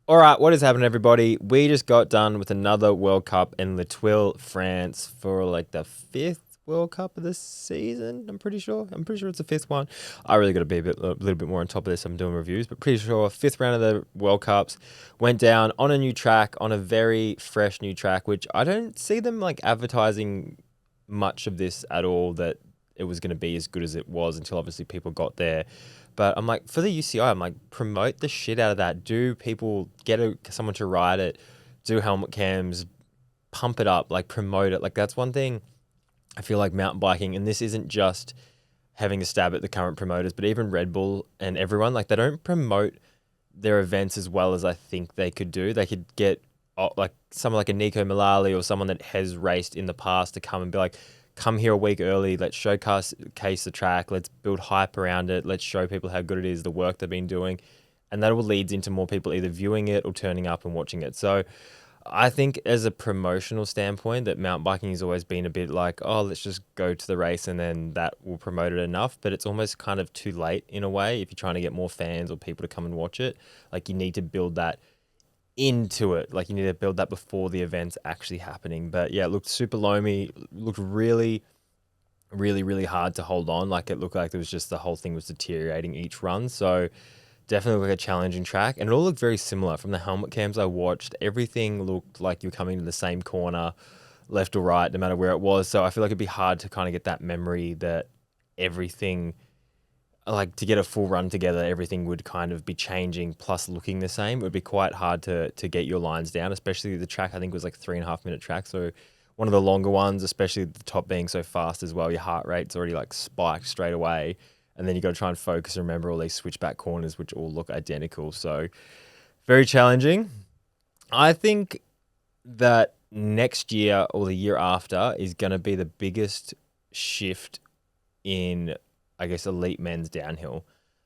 All right, what is happening, everybody? We just got done with another World Cup in Le Thuile, France, for like the fifth World Cup of this season. I'm pretty sure. It's the fifth one. I really got to be a little bit more on top of this. I'm doing reviews, but pretty sure fifth round of the World Cups went down on a new track, on a very fresh new track, which I don't see them like advertising much of this at all. That it was going to be as good as it was until obviously people got there. But I'm like, for the UCI, I'm like, promote the shit out of that. Do people someone to ride it? Do helmet cams, pump it up, like promote it. Like that's one thing I feel like mountain biking, and this isn't just having a stab at the current promoters, but even Red Bull and everyone, like they don't promote their events as well as I think they could do. They could get like someone like a Nico Mullally or someone that has raced in the past to come and be like, come here a week early. Let's showcase the track. Let's build hype around it. Let's show people how good it is, the work they've been doing. And that will leads into more people either viewing it or turning up and watching it. So I think as a promotional standpoint that mountain biking has always been a bit like, oh, let's just go to the race and then that will promote it enough. But it's almost kind of too late in a way if you're trying to get more fans or people to come and watch it. Like you need to build that into it. Like you need to build that before the event's actually happening. But yeah, it looked super loamy, looked really, really, really hard to hold on. Like it looked like it was just the whole thing was deteriorating each run. So definitely like a challenging track. And it all looked very similar from the helmet cams I watched. Everything looked like you're coming to the same corner, left or right, no matter where it was. So I feel like it'd be hard to kind of get that memory that everything like to get a full run together, everything would kind of be changing plus looking the same. It would be quite hard to get your lines down, especially the track I think was like 3.5 minute track. So one of the longer ones, especially the top being so fast as well, your heart rate's already like spiked straight away. And then you got to try and focus and remember all these switchback corners, which all look identical. So very challenging. I think that next year or the year after is going to be the biggest shift in, I guess, elite men's downhill.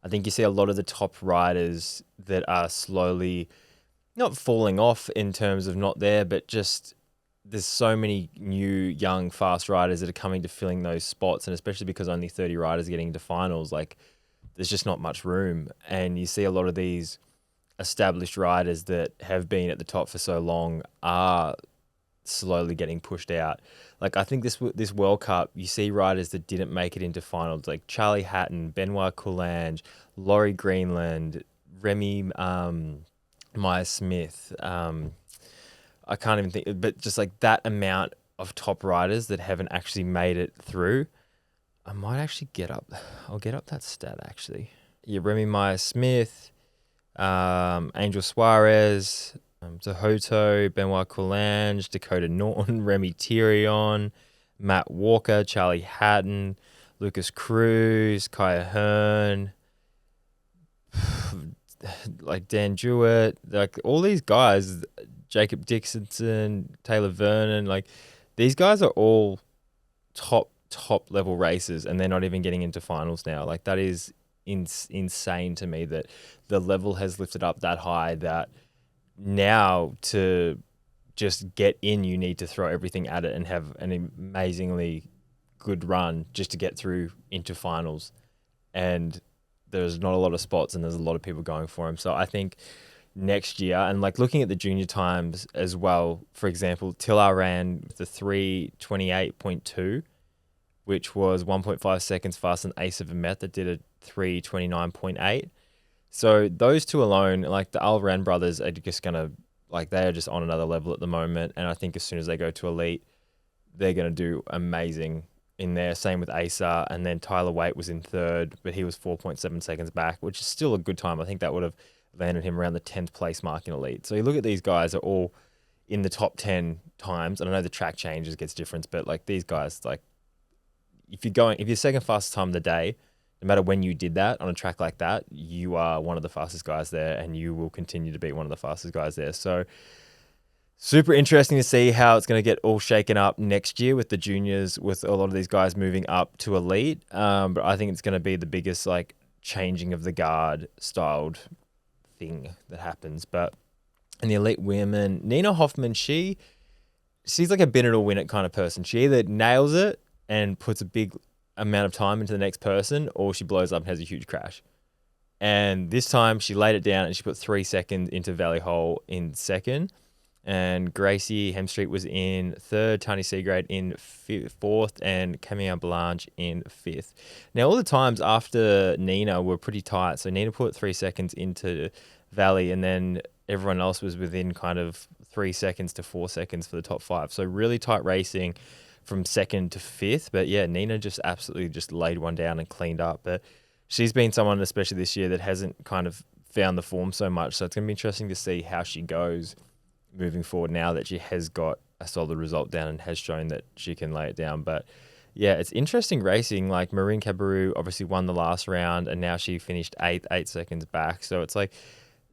I think you see a lot of the top riders that are slowly not falling off in terms of not there, but just there's so many new, young, fast riders that are coming to filling those spots. And especially because only 30 riders are getting into finals, like there's just not much room. And you see a lot of these established riders that have been at the top for so long are slowly getting pushed out. Like I think this World Cup, you see riders that didn't make it into finals, like Charlie Hatton, Benoit Coulange, Laurie Greenland, Remy Myers Smith. I can't even think, but just like that amount of top riders that haven't actually made it through. I might actually I'll get up that stat actually. Yeah, Remy Myers Smith, Angel Suarez, Zahoto, Benoit Coulange, Dakota Norton, Remy Tyrion, Matt Walker, Charlie Hatton, Lucas Cruz, Kaya Hearn, like Dan Jewett, like all these guys, Jacob Dixonson, Taylor Vernon, like these guys are all top level races and they're not even getting into finals now. Like that is insane to me that the level has lifted up that high that now to just get in, you need to throw everything at it and have an amazingly good run just to get through into finals. And there's not a lot of spots and there's a lot of people going for him. So I think next year, and like looking at the junior times as well, for example, Tiller ran the 3:28.2, which was 1.5 seconds faster than Ace of Met that did a 3:29.8. So those two alone, like the Alvaran brothers are just going to, like they are just on another level at the moment. And I think as soon as they go to elite, they're going to do amazing in there. Same with Asa. And then Tyler Waite was in third, but he was 4.7 seconds back, which is still a good time. I think that would have landed him around the 10th place mark in elite. So you look at these guys are all in the top 10 times. And I know the track changes, gets different, but like these guys, like if you're second fastest time of the day, no matter when you did that on a track like that, you are one of the fastest guys there and you will continue to be one of the fastest guys there. So super interesting to see how it's going to get all shaken up next year with the juniors, with a lot of these guys moving up to elite. But I think it's going to be the biggest like changing of the guard styled thing that happens. But in the elite women, Nina Hoffman, she's like a bin it or win it kind of person. She either nails it and puts a big amount of time into the next person, or she blows up and has a huge crash. And this time she laid it down and she put 3 seconds into Valley Hole in second. And Gracie Hemstreet was in third, Tony Seagrade in fourth, and Camille Blanche in fifth. Now, all the times after Nina were pretty tight. So Nina put 3 seconds into Valley, and then everyone else was within kind of 3 seconds to 4 seconds for the top five. So really tight racing from second to fifth. But yeah, Nina just absolutely just laid one down and cleaned up. But she's been someone, especially this year, that hasn't kind of found the form so much. So it's going to be interesting to see how she goes moving forward now that she has got a solid result down and has shown that she can lay it down. But yeah, it's interesting racing. Like Maureen Cabarrou obviously won the last round and now she finished eighth, 8 seconds back. So it's like,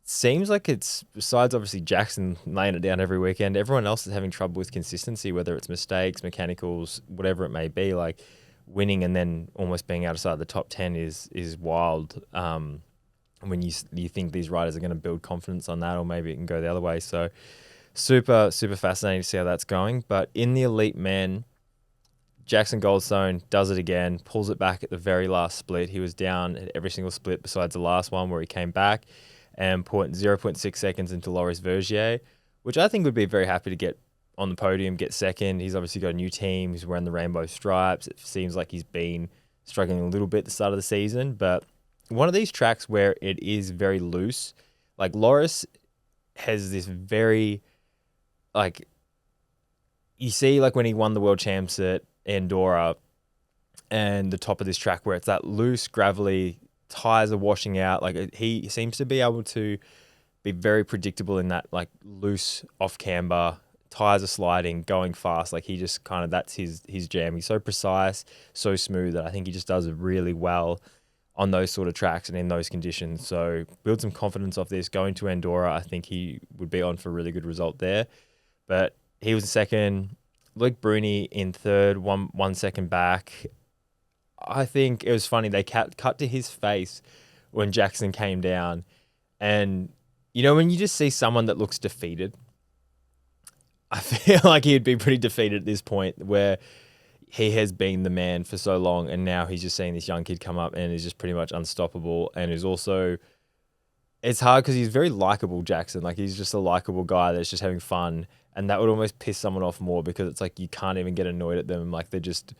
seems like it's, besides obviously Jackson laying it down every weekend, everyone else is having trouble with consistency, whether it's mistakes, mechanicals, whatever it may be. Like winning and then almost being outside the top 10 is wild. When you think these riders are going to build confidence on that, or maybe it can go the other way. So super fascinating to see how that's going. But in the elite men, Jackson Goldstone does it again, pulls it back at the very last split. He was down at every single split besides the last one where he came back and put 0.6 seconds into Loic Vergier, which I think would be very happy to get on the podium, get second. He's obviously got a new team. He's wearing the rainbow stripes. It seems like he's been struggling a little bit at the start of the season. But one of these tracks where it is very loose, like Loris has this very, like, you see like when he won the world champs at Andorra and the top of this track where it's that loose, gravelly, tires are washing out. Like he seems to be able to be very predictable in that like loose off camber, tires are sliding, going fast. Like he just kind of, that's his jam. He's so precise, so smooth that I think he just does it really well on those sort of tracks and in those conditions. So build some confidence off this. Going to Andorra, I think he would be on for a really good result there. But he was in second. Loic Bruni in third, 1 second back. I think it was funny. They cut to his face when Jackson came down. And, you know, when you just see someone that looks defeated, I feel like he'd be pretty defeated at this point where he has been the man for so long. And now he's just seeing this young kid come up and is just pretty much unstoppable. And is also, it's hard because he's very likable, Jackson. Like he's just a likable guy that's just having fun. And that would almost piss someone off more because it's like you can't even get annoyed at them. Like they're just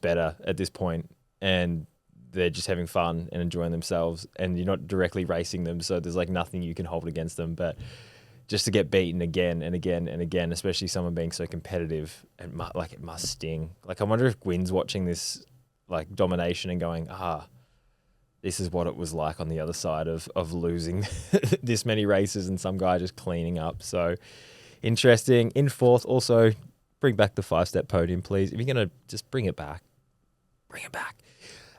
better at this point and they're just having fun and enjoying themselves and you're not directly racing them. So there's like nothing you can hold against them. But just to get beaten again and again and again, especially someone being so competitive, it must sting. Like I wonder if Gwyn's watching this like domination and going, this is what it was like on the other side of losing this many races and some guy just cleaning up. So interesting. In fourth, also bring back the 5-step podium, please. If you're going to just bring it back, bring it back.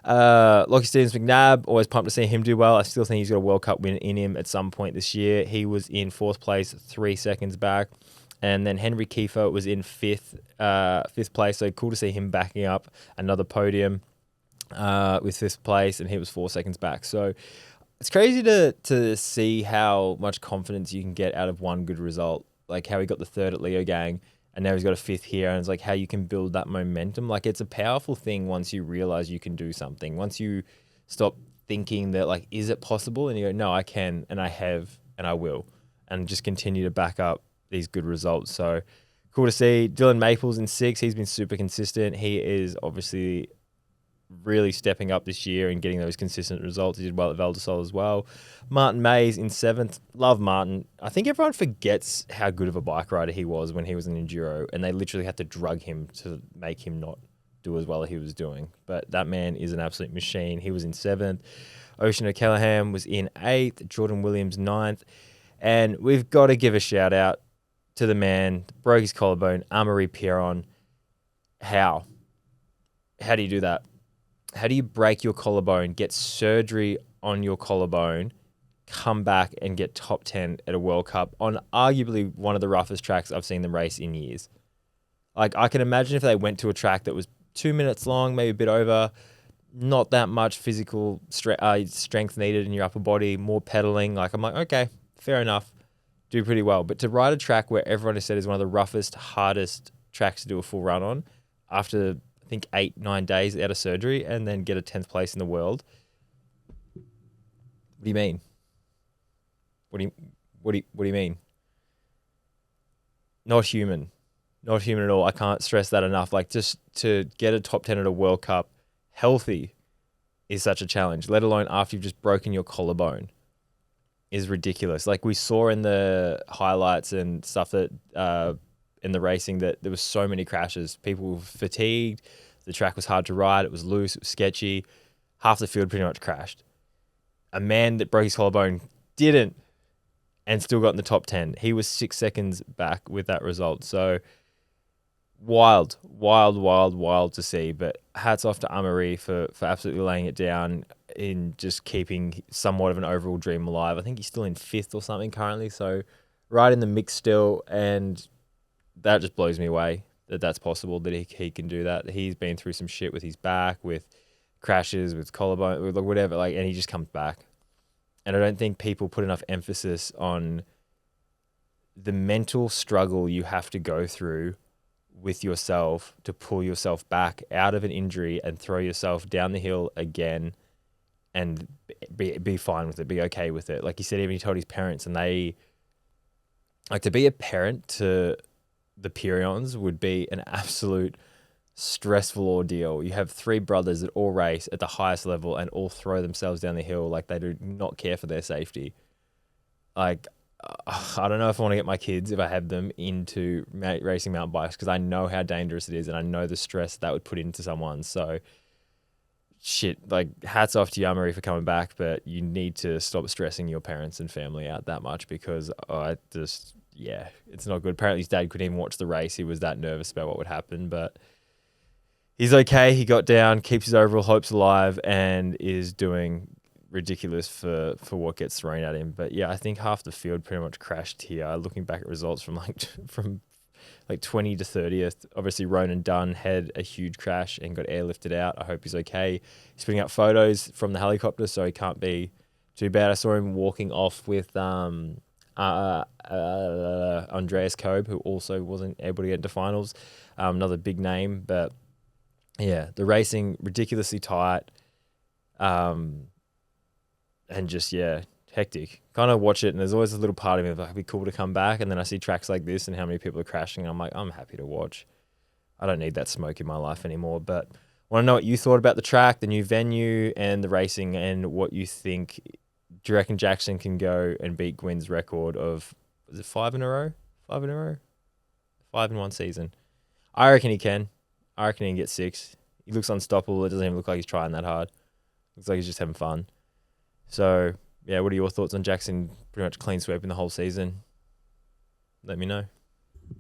Lockie Stevens-McNabb, always pumped to see him do well. I still think he's got a World Cup win in him at some point this year. He was in fourth place, 3 seconds back. And then Henry Kiefer was in fifth place. So cool to see him backing up another podium with fifth place, and he was 4 seconds back. So it's crazy to see how much confidence you can get out of one good result, like how he got the third at Leo Gang, and now he's got a fifth here, and it's like how you can build that momentum. Like it's a powerful thing once you realize you can do something. Once you stop thinking that like, is it possible? And you go, no, I can, and I have, and I will, and just continue to back up these good results. So cool to see. Dylan Maples in 6. He's been super consistent. He is obviously really stepping up this year and getting those consistent results. He did well at Val di Sole as well. Martin Mays in 7th. Love Martin. I think everyone forgets how good of a bike rider he was when he was an enduro, and they literally had to drug him to make him not do as well as he was doing. But that man is an absolute machine. He was in 7th. Ocean O'Callaghan was in 8th. Jordan Williams 9th. And we've got to give a shout out to the man, broke his collarbone, Amaury Pierron. How do you do that? How do you break your collarbone, get surgery on your collarbone, come back and get top 10 at a World Cup on arguably one of the roughest tracks I've seen them race in years? Like, I can imagine if they went to a track that was 2 minutes long, maybe a bit over, not that much physical strength needed in your upper body, more pedaling. Like, I'm like, okay, fair enough, do pretty well. But to ride a track where everyone has said is one of the roughest, hardest tracks to do a full run on after, I think, 8-9 days out of surgery, and then get a 10th place in the world. What do you mean? What do you mean? Not human. Not human at all. I can't stress that enough. Like, just to get a top 10 at a World Cup healthy is such a challenge, let alone after you've just broken your collarbone, is ridiculous. Like we saw in the highlights and stuff that in the racing, that there was so many crashes. People were fatigued. The track was hard to ride. It was loose. It was sketchy. Half the field pretty much crashed. A man that broke his collarbone didn't, and still got in the top 10. He was 6 seconds back with that result. So wild, wild, wild, wild to see. But hats off to Amaury for absolutely laying it down in just keeping somewhat of an overall dream alive. I think he's still in 5th or something currently. So right in the mix still. And that just blows me away that that's possible, that he can do that. He's been through some shit with his back, with crashes, with collarbone, with whatever, like, and he just comes back. And I don't think people put enough emphasis on the mental struggle you have to go through with yourself to pull yourself back out of an injury and throw yourself down the hill again and be fine with it, be okay with it. Like he said, even he told his parents, and they, like, to be a parent to the Pierrons would be an absolute stressful ordeal. You have 3 brothers that all race at the highest level and all throw themselves down the hill like they do not care for their safety. Like, I don't know if I want to get my kids, if I have them, into racing mountain bikes, because I know how dangerous it is and I know the stress that would put into someone. So, shit, like, hats off to you, Amaury, for coming back, but you need to stop stressing your parents and family out that much, because yeah, it's not good. Apparently his dad couldn't even watch the race. He was that nervous about what would happen, but he's okay. He got down, keeps his overall hopes alive, and is doing ridiculous for what gets thrown at him. But yeah, I think half the field pretty much crashed here. Looking back at results from 20 to 30th, obviously Ronan Dunn had a huge crash and got airlifted out. I hope he's okay. He's putting out photos from the helicopter, so he can't be too bad. I saw him walking off with Andreas Kobe, who also wasn't able to get into finals. Another big name, but yeah, the racing ridiculously tight, and just, yeah, hectic. Kind of watch it, and there's always a little part of me like, it'd be cool to come back, and then I see tracks like this and how many people are crashing, and I'm like, I'm happy to watch. I don't need that smoke in my life anymore. But I want to know what you thought about the track, the new venue, and the racing, and what you think. Do you reckon Jackson can go and beat Gwin's record of, was it 5 in a row? 5 in a row? 5 in one season. I reckon he can. I reckon he can get 6. He looks unstoppable. It doesn't even look like he's trying that hard. Looks like he's just having fun. So, yeah, what are your thoughts on Jackson pretty much clean sweeping the whole season? Let me know.